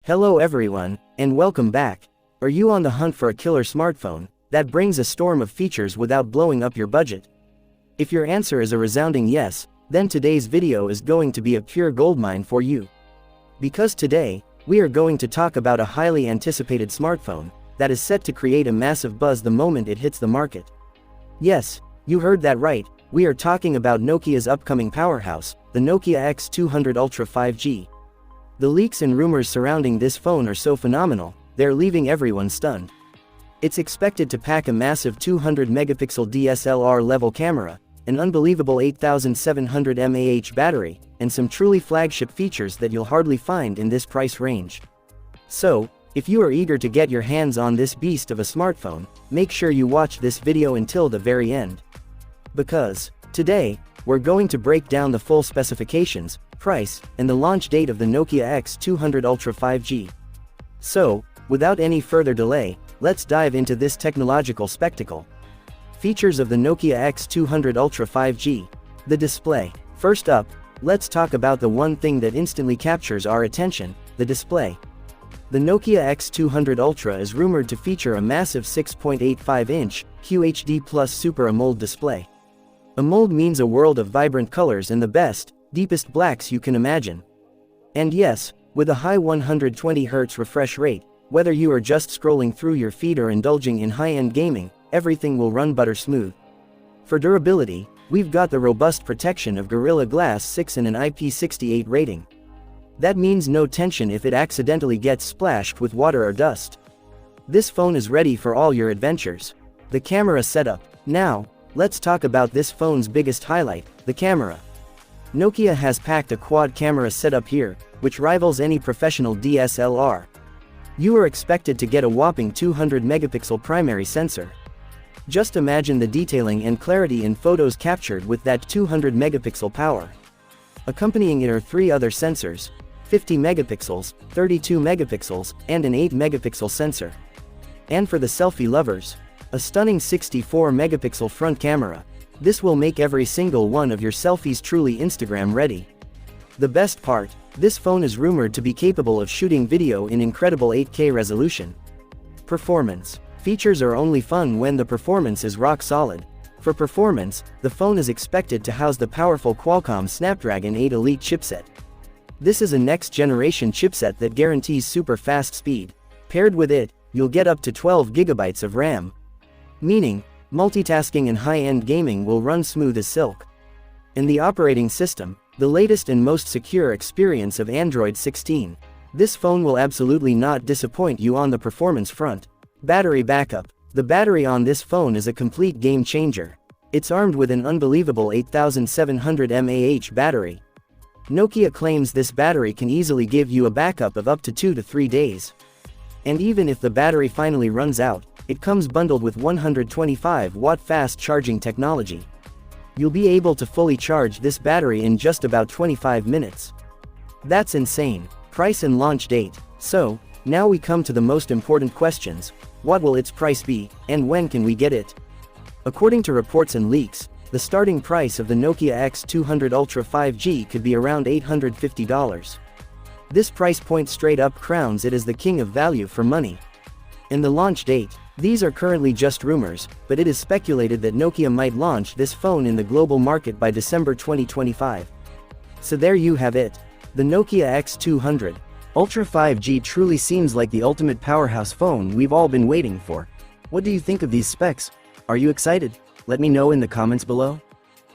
Hello everyone, and welcome back. Are you on the hunt for a killer smartphone that brings a storm of features without blowing up your budget? If your answer is a resounding yes, then today's video is going to be a pure goldmine for you. Because today, we are going to talk about a highly anticipated smartphone that is set to create a massive buzz the moment it hits the market. Yes, you heard that right, we are talking about Nokia's upcoming powerhouse, the Nokia X200 Ultra 5G. The leaks and rumors surrounding this phone are so phenomenal, they're leaving everyone stunned. It's expected to pack a massive 200-megapixel DSLR-level camera, an unbelievable 8700 mAh battery, and some truly flagship features that you'll hardly find in this price range. So, if you are eager to get your hands on this beast of a smartphone, make sure you watch this video until the very end. Because, today, we're going to break down the full specifications, price, and the launch date of the Nokia X200 Ultra 5G. So, without any further delay, let's dive into this technological spectacle. Features of the Nokia X200 Ultra 5G. The display. First up, let's talk about the one thing that instantly captures our attention, the display. The Nokia X200 Ultra is rumored to feature a massive 6.85-inch QHD Plus Super AMOLED display. AMOLED means a world of vibrant colors and the best, deepest blacks you can imagine. And yes, with a high 120Hz refresh rate, whether you are just scrolling through your feed or indulging in high-end gaming, everything will run butter smooth. For durability, we've got the robust protection of Gorilla Glass 6 and an IP68 rating. That means no tension if it accidentally gets splashed with water or dust. This phone is ready for all your adventures. The camera setup. Now, let's talk about this phone's biggest highlight, the camera. Nokia has packed a quad camera setup here, which rivals any professional DSLR. You are expected to get a whopping 200-megapixel primary sensor. Just imagine the detailing and clarity in photos captured with that 200-megapixel power. Accompanying it are three other sensors, 50 megapixels, 32 megapixels, and an 8-megapixel sensor. And for the selfie lovers, a stunning 64-megapixel front camera. This will make every single one of your selfies truly Instagram ready. The best part, this phone is rumored to be capable of shooting video in incredible 8K resolution. Performance. Features are only fun when the performance is rock solid. For performance, the phone is expected to house the powerful Qualcomm Snapdragon 8 Elite chipset. This is a next-generation chipset that guarantees super fast speed. Paired with it, you'll get up to 12 GB of RAM. Meaning, multitasking and high-end gaming will run smooth as silk. In the operating system, the latest and most secure experience of Android 16. This phone will absolutely not disappoint you on the performance front. Battery backup. The battery on this phone is a complete game changer. It's armed with an unbelievable 8700 mAh battery. Nokia claims this battery can easily give you a backup of up to 2 to 3 days. And even if the battery finally runs out, it comes bundled with 125-watt fast charging technology. You'll be able to fully charge this battery in just about 25 minutes. That's insane. Price and launch date. So, now we come to the most important questions. What will its price be, and when can we get it? According to reports and leaks, the starting price of the Nokia X200 Ultra 5G could be around $850. This price point straight up crowns it as the king of value for money. And the launch date. These are currently just rumors, but it is speculated that Nokia might launch this phone in the global market by December 2025. So there you have it. The Nokia X200 Ultra 5G truly seems like the ultimate powerhouse phone we've all been waiting for. What do you think of these specs? Are you excited? Let me know in the comments below.